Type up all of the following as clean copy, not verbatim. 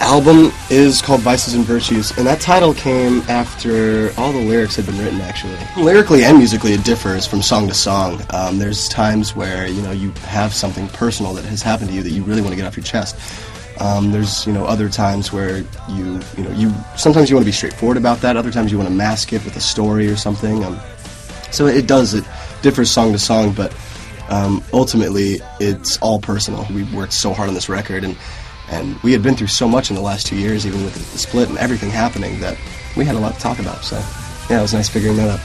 album is called Vices and Virtues, and that title came after all the lyrics had been written, actually. Lyrically and musically, it differs from song to song. There's times where, you have something personal that has happened to you that you really want to get off your chest. There's, other times where you sometimes you want to be straightforward about that, other times you want to mask it with a story or something. So it differs song to song, but ultimately it's all personal. We worked so hard on this record, and we had been through so much in the last 2 years, even with the split and everything happening, that we had a lot to talk about. So, yeah, it was nice figuring that out.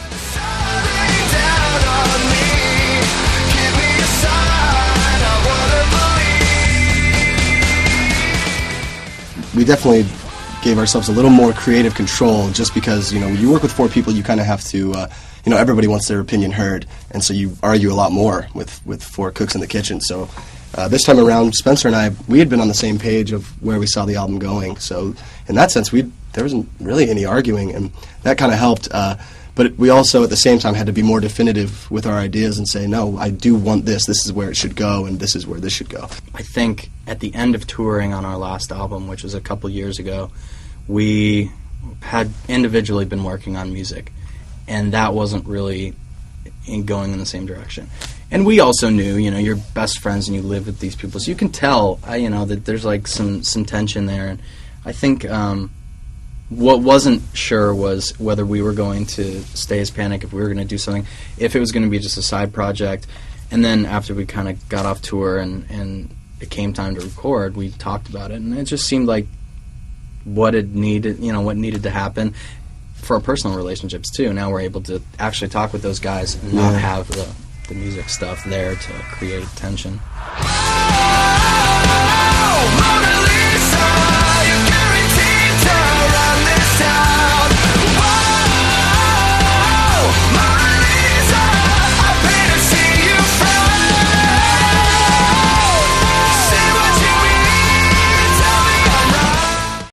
We definitely gave ourselves a little more creative control, just because, when you work with 4 people, you kind of have to, everybody wants their opinion heard, and so you argue a lot more with 4 cooks in the kitchen. So this time around, Spencer and I, we had been on the same page of where we saw the album going. So in that sense, there wasn't really any arguing, and that kind of helped. But we also, at the same time, had to be more definitive with our ideas and say, no, I do want this. This is where it should go, and this is where this should go. I think at the end of touring on our last album, which was a couple years ago, we had individually been working on music, and that wasn't really going in the same direction. And we also knew, you're best friends and you live with these people, so you can tell, that there's like some tension there. And I think what wasn't sure was whether we were going to stay as Panic, if we were going to do something, if it was going to be just a side project. And then after we kind of got off tour and it came time to record, we talked about it, and it just seemed like what needed to happen for our personal relationships too. Now we're able to actually talk with those guys and not have the music stuff there to create tension.